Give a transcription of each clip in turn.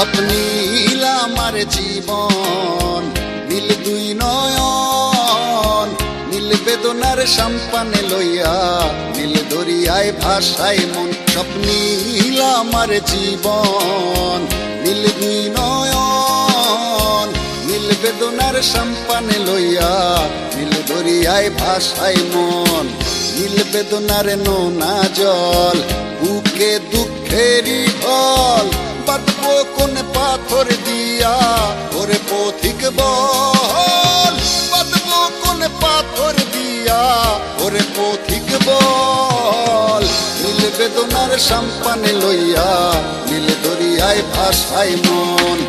সব নীল আমার জীবন, নীল দুই নয়ন, নীল বেদনার সম্পানে লইয়া, নীল দরিয়ায় ভাসায় মন। সব নীল আমার জীবন, নীল দুই নয়ন, নীল বেদনার সম্পানে লইয়া, নীল দরিয়ায় ভাসায় মন। নীল বেদনার নোনা জল, বুকে দুঃখেরই ঢল, বাঁধবো কোন পাথর দিয়া ওরে পথিক বল, বাঁধবো কোন পাথর দিয়া ওরে পথিক বল। নীল বেদনার সম্পানে লইয়া, নীল দরিয়ায় ভাসায় মন।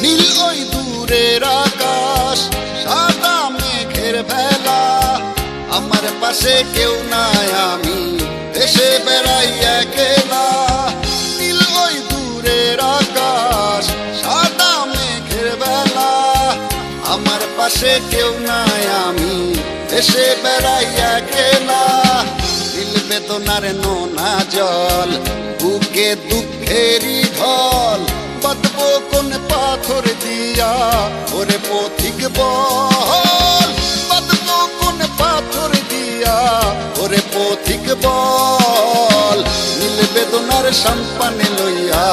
নীল ওই দূরের আকাশ, সাদা মেঘের ভেলা, আমার পাশে কেউ নাই, আমি দেশে বেড়াই একলা। নীল ওই দূরের আকাশ, সাদা মেঘের বেলা, আমার পাশে কেউ নাই, আমি দেশে বেড়াই একলা। নীল বেদনার নোনা জল, বুকে দুঃখেরই ঢল, বাঁধবো কোন পাথর দিয়া ওরে পথিক বল, বাঁধবো কোন পাথর দিয়া ওরে পথিক বল। নীল বেদনার সম্পানে লইয়া,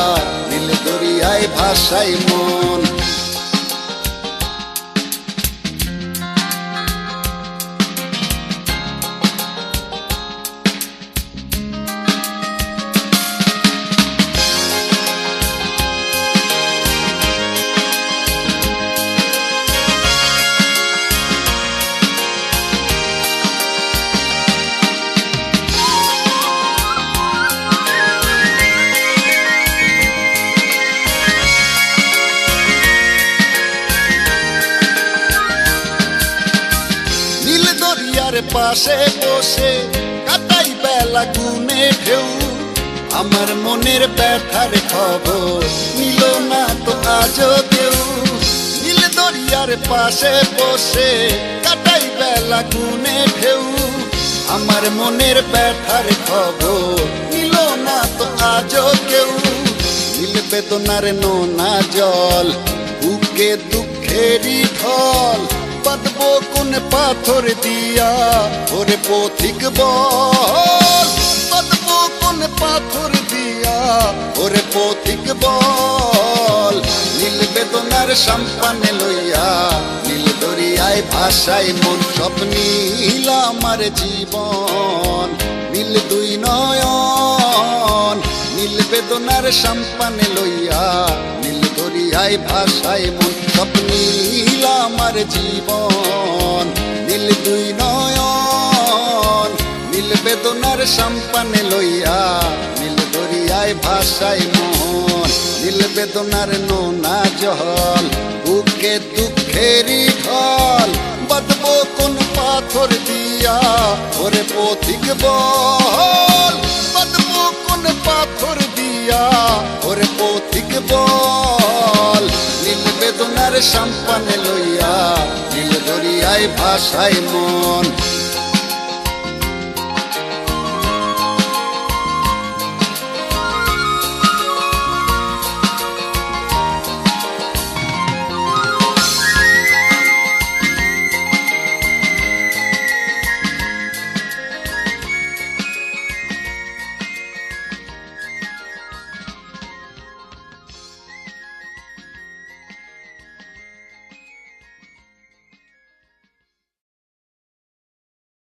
নীল দরিয়ায় ভাসায় মন। পাশে বসে কাটাই বেলা গুনে ঢেউ, আমার মনের ব্যথার খবর নিল না তো আজও কেউ। নীল দরিয়ার পাশে বসে কাটাই বেলা গুনে ঢেউ, আমার মনের ব্যথার খবর নিল না তো আজও কেউ। নীল বেদনার নোনা জল, বুকে দুঃখেরই ঢল, বাঁধবো কোন পাথর দিয়া ওরে পথিক বল, বাঁধবো কোন পাথর দিয়া ওরে পথিক বল। নীল বেদনার সম্পানে লইয়া, নীল দরিয়ায় ভাসায় মন। সব নীল আমার জীবন, নীল দুই নয়ন, নীল বেদনার সম্পানে লইয়া, নীল দরিয়ায় ভাসায় মন। সব নীল আমার জীবন, নীল দুই নয়ন, নীল বেদনার সম্পানে লইয়া, নীল দরিয়ায় ভাসায় মন। নীল বেদনার নোনা জল, বুকে দুঃখেরই ঢল, বাঁধবো কোন পাথর দিয়া ওরে পথিক বল, বাঁধবো কোন পাথর দিয়া ওরে পথিক বল। নীল বেদনার সম্পানে লইয়া, নীল দরিয়ায় ভাসায় মন।